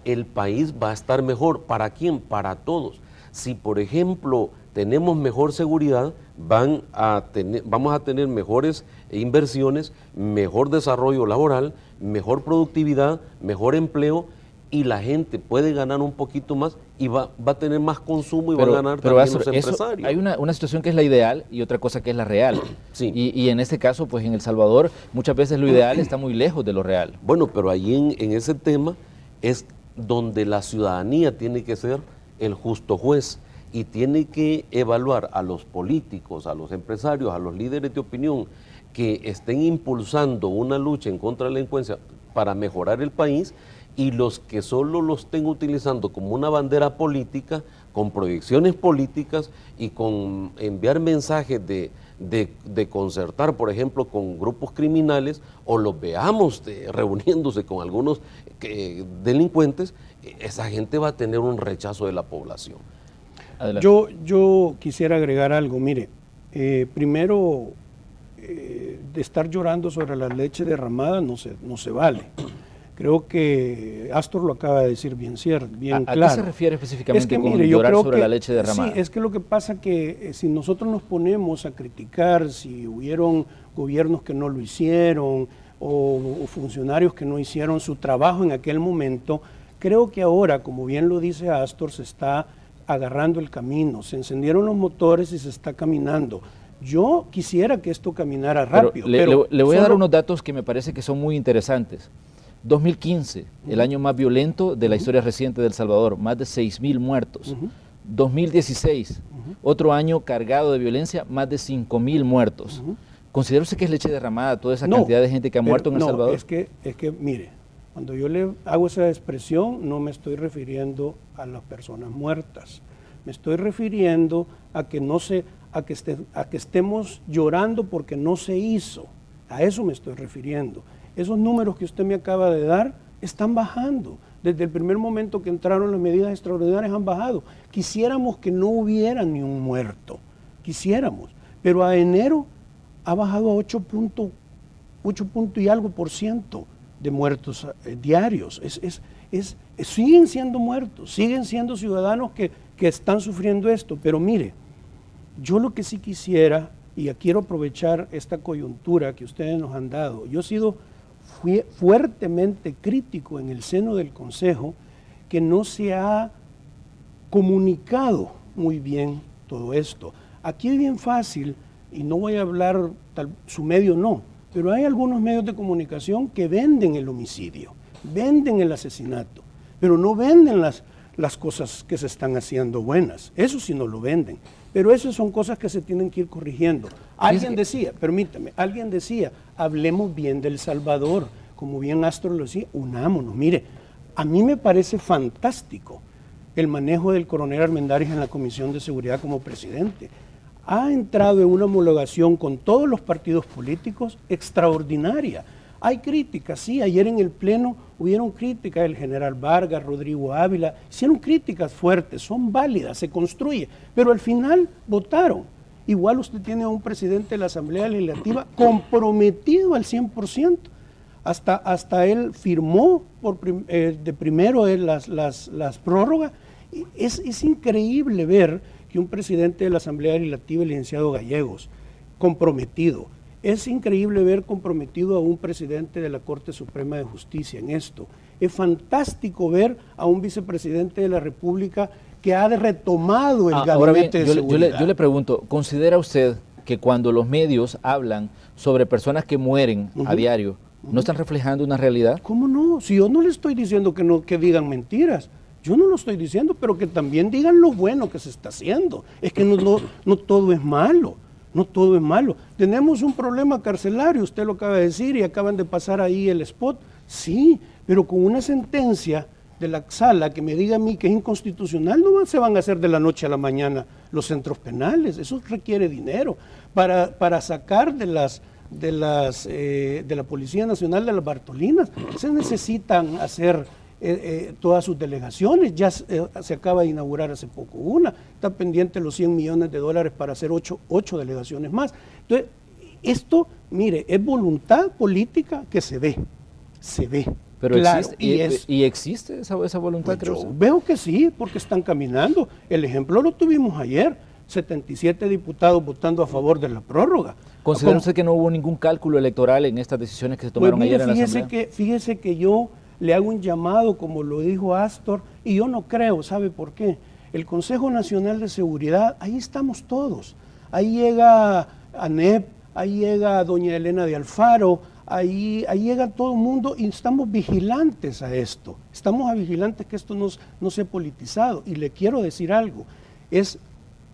el país va a estar mejor. ¿Para quién? Para todos. Si, por ejemplo, tenemos mejor seguridad, vamos a tener mejores inversiones, mejor desarrollo laboral, mejor productividad, mejor empleo, y la gente puede ganar un poquito más y va a tener más consumo y va a ganar también los empresarios. Hay una situación que es la ideal y otra cosa que es la real. Sí. Y en este caso, pues en El Salvador, muchas veces lo ideal está muy lejos de lo real. Bueno, pero ahí en ese tema es donde la ciudadanía tiene que ser el justo juez y tiene que evaluar a los políticos, a los empresarios, a los líderes de opinión que estén impulsando una lucha en contra de la delincuencia para mejorar el país, y los que solo lo estén utilizando como una bandera política, con proyecciones políticas y con enviar mensajes de concertar, por ejemplo, con grupos criminales, o los veamos reuniéndose con algunos delincuentes, esa gente va a tener un rechazo de la población. Yo quisiera agregar algo. Mire, primero, de estar llorando sobre la leche derramada no se vale. Creo que Astor lo acaba de decir bien claro. ¿A qué se refiere específicamente con llorar sobre la leche derramada? Sí, es que lo que pasa que si nosotros nos ponemos a criticar si hubieron gobiernos que no lo hicieron o funcionarios que no hicieron su trabajo en aquel momento, creo que ahora, como bien lo dice Astor, se está agarrando el camino, se encendieron los motores y se está caminando. Yo quisiera que esto caminara rápido. Le voy a dar unos datos que me parece que son muy interesantes. 2015, el año más violento de la historia reciente de El Salvador, más de 6.000 muertos. 2016, otro año cargado de violencia, más de 5.000 muertos. ¿Considera usted que es leche derramada toda esa cantidad de gente que ha muerto en El Salvador? Es que mire, cuando yo le hago esa expresión no me estoy refiriendo a las personas muertas, me estoy refiriendo a que estemos llorando porque no se hizo, a eso me estoy refiriendo. Esos números que usted me acaba de dar están bajando. Desde el primer momento que entraron las medidas extraordinarias han bajado. Quisiéramos que no hubiera ni un muerto, quisiéramos, pero a enero ha bajado a 8 y algo por ciento de muertos diarios. Siguen siendo muertos, siguen siendo ciudadanos que están sufriendo esto, pero mire, yo lo que sí quisiera, y quiero aprovechar esta coyuntura que ustedes nos han dado, yo he sido fuertemente crítico en el seno del Consejo que no se ha comunicado muy bien todo esto. Aquí es bien fácil, y no voy a hablar, su medio no, pero hay algunos medios de comunicación que venden el homicidio, venden el asesinato, pero no venden las las cosas que se están haciendo buenas. Eso sí no lo venden. Pero esas son cosas que se tienen que ir corrigiendo. Alguien decía, permítame, alguien decía, hablemos bien del Salvador. Como bien Astor lo decía, unámonos. Mire, a mí me parece fantástico el manejo del coronel Armendáriz en la Comisión de Seguridad como presidente. Ha entrado en una homologación con todos los partidos políticos extraordinaria. Hay críticas, sí, ayer en el Pleno hubieron críticas del general Vargas, Rodrigo Ávila, hicieron críticas fuertes, son válidas, se construye, pero al final votaron. Igual usted tiene a un presidente de la Asamblea Legislativa comprometido al 100%, hasta él firmó de primero las prórrogas. Es increíble ver que un presidente de la Asamblea Legislativa, el licenciado Gallegos, comprometido. Es increíble ver comprometido a un presidente de la Corte Suprema de Justicia en esto. Es fantástico ver a un vicepresidente de la República que ha retomado el gabinete de seguridad. Yo le pregunto, ¿considera usted que cuando los medios hablan sobre personas que mueren a diario, no están reflejando una realidad? ¿Cómo no? Si yo no le estoy diciendo que digan mentiras, yo no lo estoy diciendo, pero que también digan lo bueno que se está haciendo. Es que no todo es malo. No todo es malo. Tenemos un problema carcelario, usted lo acaba de decir, y acaban de pasar ahí el spot. Sí, pero con una sentencia de la sala que me diga a mí que es inconstitucional, no se van a hacer de la noche a la mañana los centros penales. Eso requiere dinero. Para sacar de la Policía Nacional de las Bartolinas, se necesitan hacer todas sus delegaciones. Ya se acaba de inaugurar hace poco una, está pendiente los $100 millones para hacer ocho delegaciones más. Entonces, esto, mire, es voluntad política que se ve. Pero claro, existe esa voluntad, pues yo veo que sí, porque están caminando. El ejemplo lo tuvimos ayer, 77 diputados votando a favor de la prórroga. ¿Considera usted que no hubo ningún cálculo electoral en estas decisiones que se tomaron pues mire, ayer en la Asamblea? Fíjese que yo le hago un llamado, como lo dijo Astor, y yo no creo, ¿sabe por qué? El Consejo Nacional de Seguridad, ahí estamos todos. Ahí llega ANEP, ahí llega doña Elena de Alfaro, ahí llega todo el mundo y estamos vigilantes a esto. Estamos vigilantes que esto no sea politizado. Y le quiero decir algo, es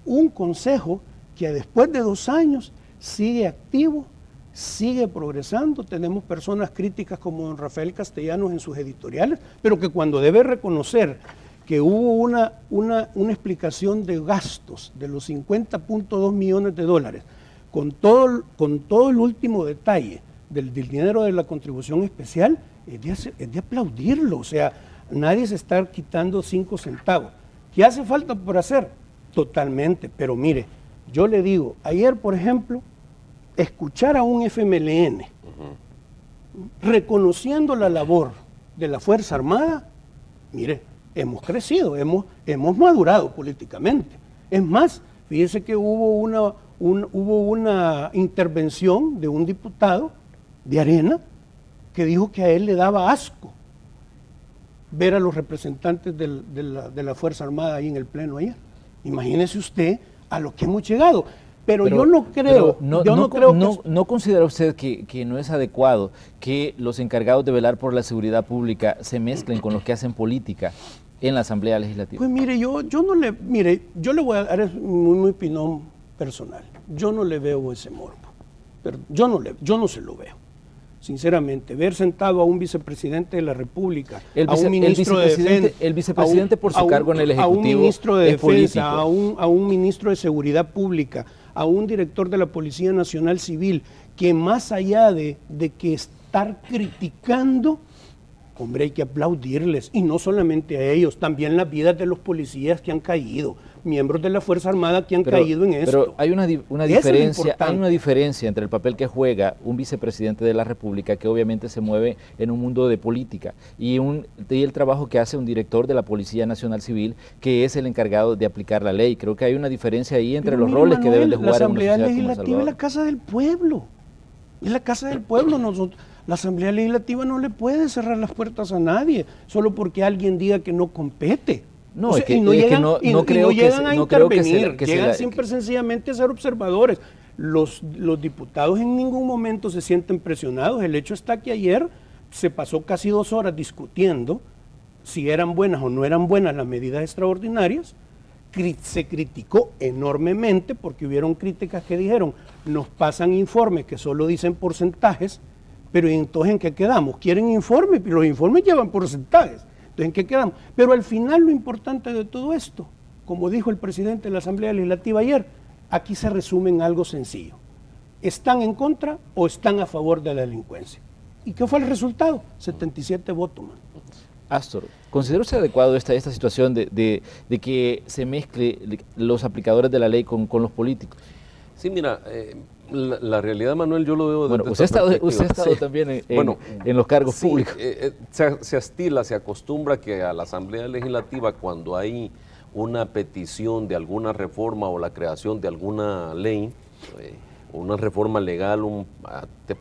un consejo que después de 2 años sigue activo, sigue progresando. Tenemos personas críticas como don Rafael Castellanos en sus editoriales, pero que cuando debe reconocer que hubo una explicación de gastos de los $50.2 millones, con todo el último detalle del dinero de la contribución especial, es de aplaudirlo. O sea, nadie se está quitando 5 centavos. ¿Qué hace falta por hacer? Totalmente, pero mire, yo le digo, ayer por ejemplo, escuchar a un FMLN reconociendo la labor de la Fuerza Armada, mire, hemos crecido, hemos madurado políticamente. Es más, fíjese que hubo una intervención de un diputado de Arena que dijo que a él le daba asco ver a los representantes de la Fuerza Armada ahí en el Pleno ayer. Imagínese usted a lo que hemos llegado. Pero yo no creo, ¿No considera usted que no es adecuado que los encargados de velar por la seguridad pública se mezclen con los que hacen política en la Asamblea Legislativa? Pues mire, yo le voy a dar muy opinión personal. Yo no le veo ese morbo. Pero yo no se lo veo. Sinceramente, ver sentado a un vicepresidente de la República, a un ministro de Defensa, el vicepresidente por su cargo en el Ejecutivo, a un ministro de Defensa, a un ministro de Seguridad Pública, a un director de la Policía Nacional Civil, que más allá de que estar criticando, hombre, hay que aplaudirles, y no solamente a ellos, también las vidas de los policías que han caído, miembros de la Fuerza Armada que han caído en esto. Pero hay una diferencia entre el papel que juega un vicepresidente de la República, que obviamente se mueve en un mundo de política, y el trabajo que hace un director de la Policía Nacional Civil, que es el encargado de aplicar la ley. Creo que hay una diferencia ahí entre los roles que deben de jugar en una sociedad como El Salvador. La Asamblea Legislativa es la casa del pueblo. Es la casa del pueblo. La Asamblea Legislativa no le puede cerrar las puertas a nadie, solo porque alguien diga que no compete. No, o sea, no llegan a intervenir, llegan simple sencillamente a ser observadores. Los diputados en ningún momento se sienten presionados. El hecho está que ayer se pasó casi 2 horas discutiendo si eran buenas o no eran buenas las medidas extraordinarias. Se criticó enormemente porque hubieron críticas que dijeron, nos pasan informes que solo dicen porcentajes, pero entonces ¿en qué quedamos? Quieren informes, pero los informes llevan porcentajes. Entonces ¿en qué quedamos? Pero al final lo importante de todo esto, como dijo el presidente de la Asamblea Legislativa ayer, aquí se resume en algo sencillo. ¿Están en contra o están a favor de la delincuencia? ¿Y qué fue el resultado? 77 votos, man. Astor, ¿considera usted adecuado esta situación de que se mezcle los aplicadores de la ley con los políticos? Sí, mira, la realidad, Manuel, yo lo veo... Bueno, usted ha estado también en los cargos públicos. Se estila, se acostumbra que a la Asamblea Legislativa, cuando hay una petición de alguna reforma o la creación de alguna ley, una reforma legal, un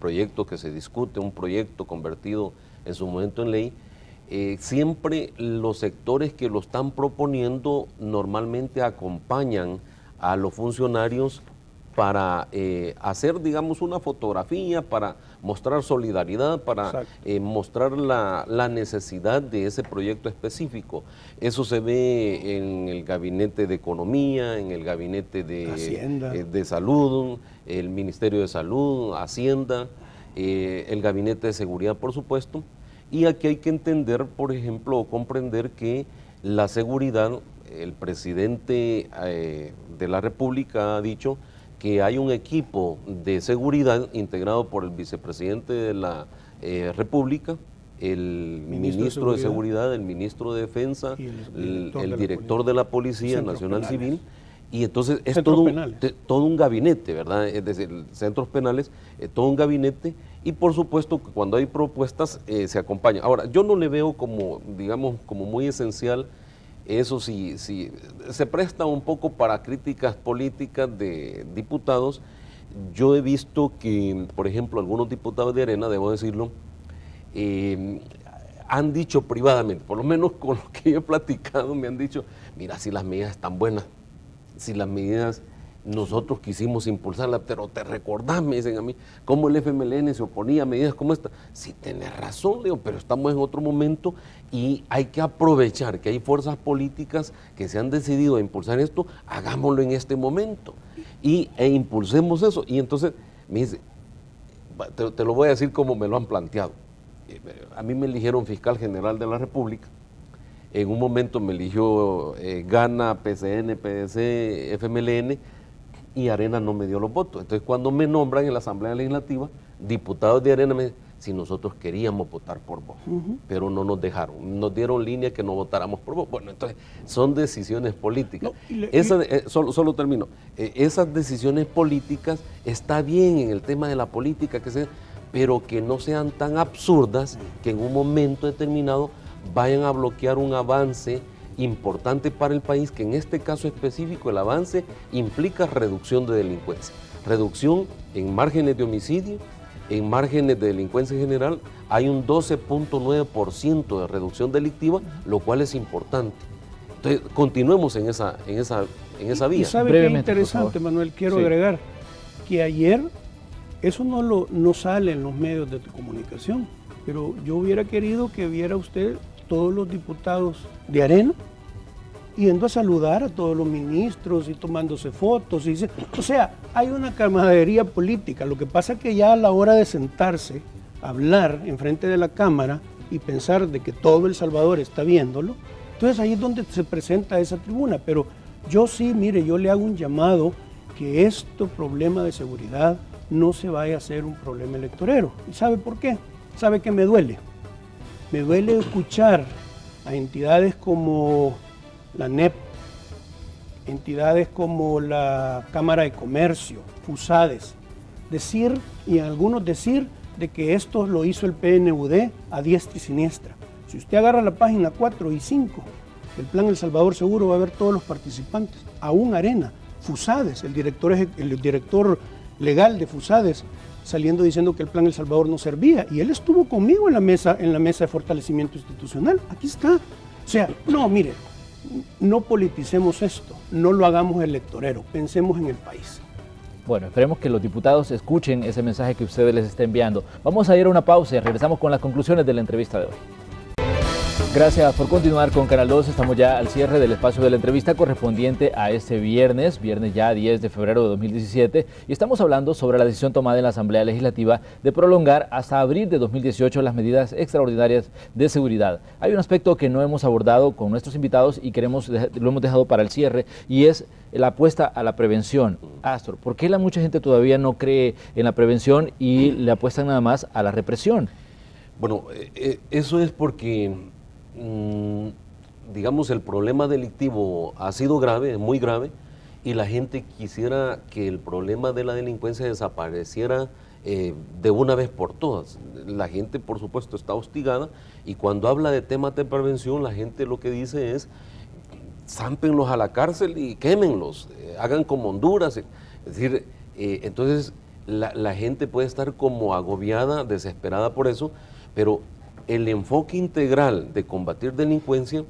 proyecto que se discute, un proyecto convertido en su momento en ley, siempre los sectores que lo están proponiendo normalmente acompañan a los funcionarios para hacer, digamos, una fotografía, para mostrar solidaridad, para mostrar la necesidad de ese proyecto específico. Eso se ve en el Gabinete de Economía, en el Gabinete de Salud, el Ministerio de Salud, Hacienda, el Gabinete de Seguridad, por supuesto. Y aquí hay que entender, por ejemplo, o comprender que la seguridad, el presidente de la República ha dicho que hay un equipo de seguridad integrado por el vicepresidente de la República, el ministro de Seguridad, el ministro de Defensa, el director de la Policía Nacional Civil, y entonces es todo un gabinete, ¿verdad? Es decir, centros penales, todo un gabinete, y por supuesto que cuando hay propuestas se acompaña. Ahora, yo no le veo como, digamos, como muy esencial. Eso sí, se presta un poco para críticas políticas de diputados. Yo he visto que, por ejemplo, algunos diputados de Arena, debo decirlo, han dicho privadamente, por lo menos con lo que yo he platicado, me han dicho, mira, si las medidas están buenas, si las medidas nosotros quisimos impulsarlas, pero te recordás, me dicen a mí, cómo el FMLN se oponía a medidas como esta. Sí, tenés razón, Leo, pero estamos en otro momento y hay que aprovechar que hay fuerzas políticas que se han decidido a impulsar esto, hagámoslo en este momento e impulsemos eso. Y entonces me dice, te lo voy a decir como me lo han planteado. A mí me eligieron fiscal general de la República. En un momento me eligió Gana, PCN, PDC, FMLN, y Arena no me dio los votos. Entonces, cuando me nombran en la Asamblea Legislativa, diputados de Arena me dicen, si nosotros queríamos votar por vos, pero no nos dejaron, nos dieron línea que no votáramos por vos. Bueno, entonces, son decisiones políticas. No, solo termino. Esas decisiones políticas está bien en el tema de la política, pero que no sean tan absurdas que en un momento determinado vayan a bloquear un avance importante para el país, que en este caso específico el avance implica reducción de delincuencia, reducción en márgenes de homicidio, en márgenes de delincuencia en general, hay un 12.9% de reducción delictiva, lo cual es importante. Entonces, continuemos en esa vía. Y sabe qué interesante, Manuel, quiero agregar que ayer eso no sale en los medios de comunicación, pero yo hubiera querido que viera usted todos los diputados de Arena yendo a saludar a todos los ministros y tomándose fotos. O sea, hay una camaradería política. Lo que pasa es que ya a la hora de sentarse, hablar enfrente de la Cámara y pensar de que todo El Salvador está viéndolo, entonces ahí es donde se presenta esa tribuna. Pero yo sí, mire, yo le hago un llamado que este problema de seguridad no se vaya a hacer un problema electorero. ¿Y sabe por qué? ¿Sabe que me duele? Me duele escuchar a entidades como la NEP, entidades como la Cámara de Comercio, FUSADES, decir, y algunos decir, de que esto lo hizo el PNUD a diestra y siniestra. Si usted agarra la página 4 y 5 del Plan El Salvador Seguro, va a ver todos los participantes, aún Arena, FUSADES, el director legal de FUSADES, saliendo diciendo que el Plan El Salvador no servía, y él estuvo conmigo en la mesa de fortalecimiento institucional. Aquí está. O sea, no, mire, no politicemos esto, no lo hagamos electorero, pensemos en el país. Bueno, esperemos que los diputados escuchen ese mensaje que ustedes les está enviando. Vamos a ir a una pausa y regresamos con las conclusiones de la entrevista de hoy. Gracias por continuar con Canal 2. Estamos ya al cierre del espacio de la entrevista correspondiente a este viernes ya 10 de febrero de 2017, y estamos hablando sobre la decisión tomada en la Asamblea Legislativa de prolongar hasta abril de 2018 las medidas extraordinarias de seguridad. Hay un aspecto que no hemos abordado con nuestros invitados y lo hemos dejado para el cierre, y es la apuesta a la prevención. Astor, ¿por qué mucha gente todavía no cree en la prevención y le apuestan nada más a la represión? Bueno, eso es porque digamos, el problema delictivo ha sido grave, muy grave, y la gente quisiera que el problema de la delincuencia desapareciera de una vez por todas. La gente, por supuesto, está hostigada, y cuando habla de temas de prevención, la gente lo que dice es: zámpenlos a la cárcel y quémenlos, hagan como Honduras. Es decir, entonces la gente puede estar como agobiada, desesperada por eso, pero el enfoque integral de combatir delincuencia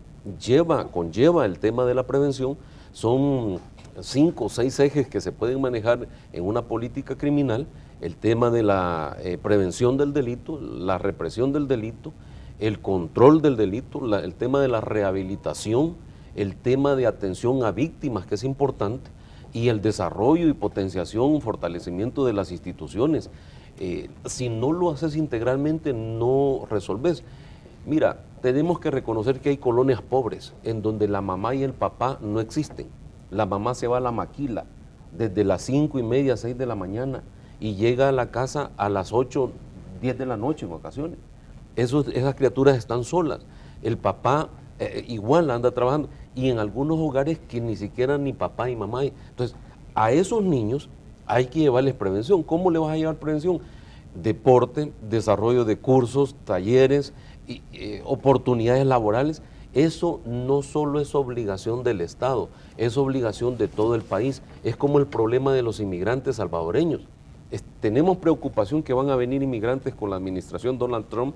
conlleva el tema de la prevención. Son 5 o 6 ejes que se pueden manejar en una política criminal: el tema de la prevención del delito, la represión del delito, el control del delito, el tema de la rehabilitación, el tema de atención a víctimas, que es importante, y el desarrollo y potenciación, fortalecimiento de las instituciones. Si no lo haces integralmente, no resolves. Mira, tenemos que reconocer que hay colonias pobres en donde la mamá y el papá no existen. La mamá se va a la maquila desde las 5:30, 6 de la mañana y llega a la casa a las 8, 10 de la noche en ocasiones. Esas criaturas están solas. El papá igual anda trabajando, y en algunos hogares que ni siquiera ni papá ni mamá hay. Entonces, a esos niños hay que llevarles prevención. ¿Cómo le vas a llevar prevención? Deporte, desarrollo de cursos, talleres, oportunidades laborales. Eso no solo es obligación del Estado, es obligación de todo el país. Es como el problema de los inmigrantes salvadoreños. Tenemos preocupación que van a venir inmigrantes con la administración Donald Trump.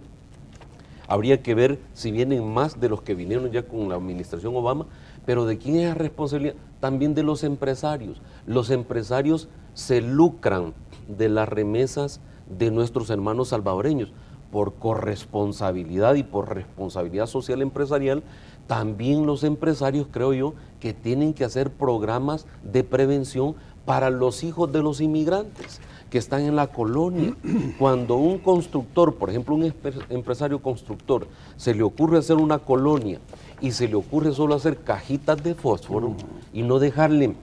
Habría que ver si vienen más de los que vinieron ya con la administración Obama, pero ¿de quién es la responsabilidad? También de los empresarios. Los empresarios se lucran de las remesas de nuestros hermanos salvadoreños. Por corresponsabilidad y por responsabilidad social empresarial, también los empresarios, creo yo, que tienen que hacer programas de prevención para los hijos de los inmigrantes que están en la colonia. Cuando un constructor, por ejemplo, un empresario constructor, se le ocurre hacer una colonia y se le ocurre solo hacer cajitas de fósforo y no dejarle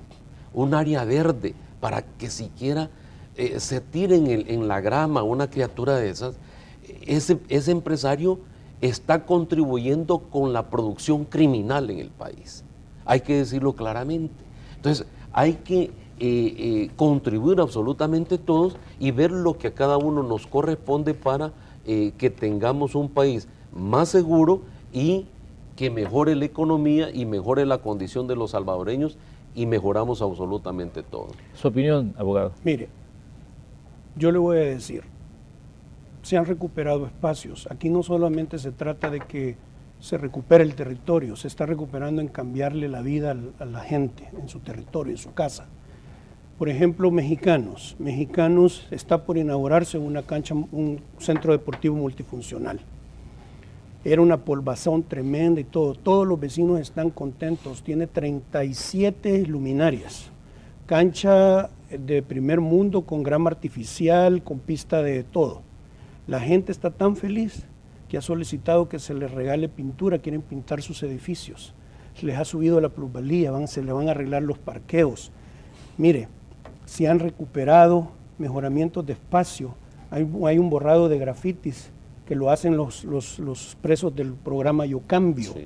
un área verde para que siquiera se tiren en la grama una criatura de esas, ese empresario está contribuyendo con la producción criminal en el país. Hay que decirlo claramente. Entonces, hay que contribuir absolutamente todos y ver lo que a cada uno nos corresponde para que tengamos un país más seguro y que mejore la economía y mejore la condición de los salvadoreños, y mejoramos absolutamente todo. Su opinión, abogado. Mire, yo le voy a decir, se han recuperado espacios. Aquí no solamente se trata de que se recupere el territorio, se está recuperando en cambiarle la vida a la gente en su territorio, en su casa. Por ejemplo, Mexicanos está por inaugurarse una cancha, un centro deportivo multifuncional. Era una polvazón tremenda y todos los vecinos están contentos. Tiene 37 luminarias, cancha de primer mundo con grama artificial, con pista de todo. La gente está tan feliz que ha solicitado que se les regale pintura, quieren pintar sus edificios. Se les ha subido la plusvalía, se le van a arreglar los parqueos. Mire, se han recuperado mejoramientos de espacio, hay un borrado de grafitis que lo hacen los presos del programa Yo Cambio. Sí.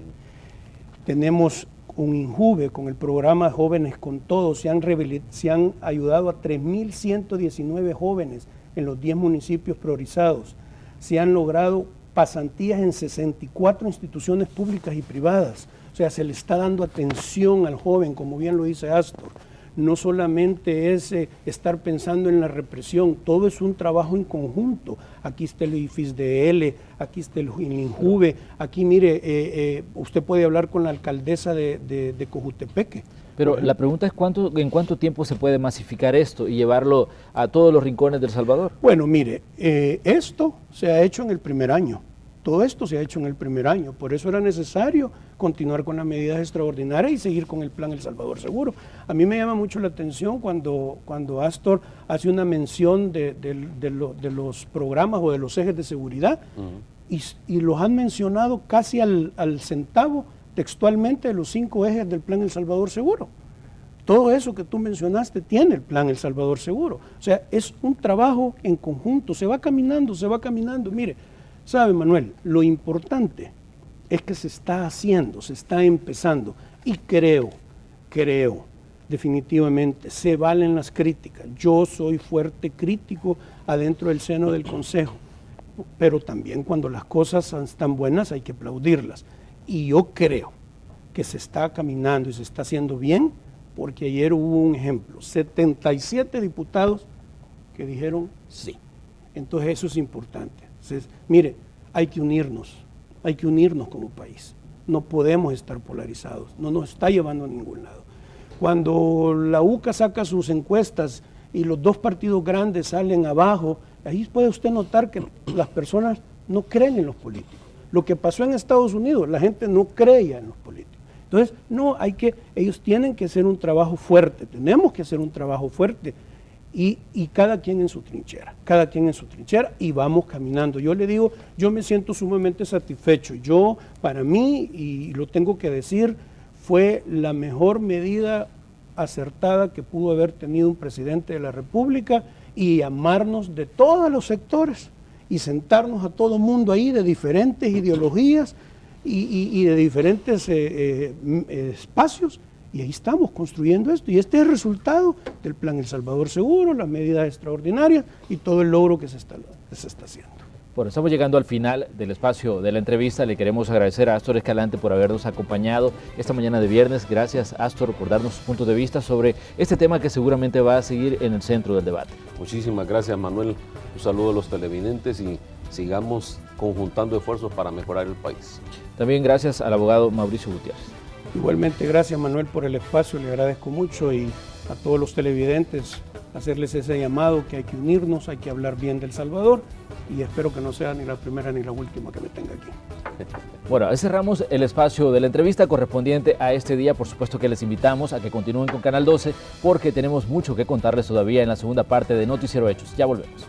Tenemos un INJUVE con el programa Jóvenes con Todo, se han ayudado a 3.119 jóvenes en los 10 municipios priorizados. Se han logrado pasantías en 64 instituciones públicas y privadas. O sea, se le está dando atención al joven, como bien lo dice Astor. No solamente es estar pensando en la represión, todo es un trabajo en conjunto. Aquí está el IFISDL, aquí está el INJUVE, aquí mire, usted puede hablar con la alcaldesa de Cojutepeque. Pero la pregunta es ¿en cuánto tiempo se puede masificar esto y llevarlo a todos los rincones de El Salvador? Bueno, mire, esto se ha hecho en el primer año. Todo esto se ha hecho en el primer año, por eso era necesario continuar con las medidas extraordinarias y seguir con el plan El Salvador Seguro. A mí me llama mucho la atención cuando Astor hace una mención de los programas o de los ejes de seguridad, y los han mencionado casi al centavo textualmente de los 5 ejes del plan El Salvador Seguro. Todo eso que tú mencionaste tiene el plan El Salvador Seguro. O sea, es un trabajo en conjunto, se va caminando. Mire, ¿sabe, Manuel? Lo importante es que se está haciendo, se está empezando, y creo, definitivamente, se valen las críticas. Yo soy fuerte crítico adentro del seno del Consejo, pero también cuando las cosas están buenas hay que aplaudirlas. Y yo creo que se está caminando y se está haciendo bien, porque ayer hubo un ejemplo, 77 diputados que dijeron sí. Entonces eso es importante. Entonces, mire, hay que unirnos como país. No podemos estar polarizados, no nos está llevando a ningún lado. Cuando la UCA saca sus encuestas y los 2 partidos grandes salen abajo, ahí puede usted notar que las personas no creen en los políticos. Lo que pasó en Estados Unidos, la gente no creía en los políticos. Entonces, no, ellos tienen que hacer un trabajo fuerte, tenemos que hacer un trabajo fuerte, y cada quien en su trinchera, y vamos caminando. Yo le digo, yo me siento sumamente satisfecho. Yo, para mí, y lo tengo que decir, fue la mejor medida acertada que pudo haber tenido un presidente de la República, y llamarnos de todos los sectores y sentarnos a todo mundo ahí de diferentes ideologías y de diferentes espacios, y ahí estamos construyendo esto, y este es el resultado del plan El Salvador Seguro, las medidas extraordinarias y todo el logro que se está haciendo. Bueno, estamos llegando al final del espacio de la entrevista. Le queremos agradecer a Astor Escalante por habernos acompañado esta mañana de viernes. Gracias, Astor, por darnos sus puntos de vista sobre este tema que seguramente va a seguir en el centro del debate. Muchísimas gracias, Manuel. Un saludo a los televidentes y sigamos conjuntando esfuerzos para mejorar el país. También gracias al abogado Mauricio Gutiérrez. Igualmente, gracias, Manuel, por el espacio, le agradezco mucho, y a todos los televidentes hacerles ese llamado que hay que unirnos, hay que hablar bien de El Salvador, y espero que no sea ni la primera ni la última que me tenga aquí. Bueno, ahí cerramos el espacio de la entrevista correspondiente a este día. Por supuesto que les invitamos a que continúen con Canal 12 porque tenemos mucho que contarles todavía en la segunda parte de Noticiero Hechos. Ya volvemos.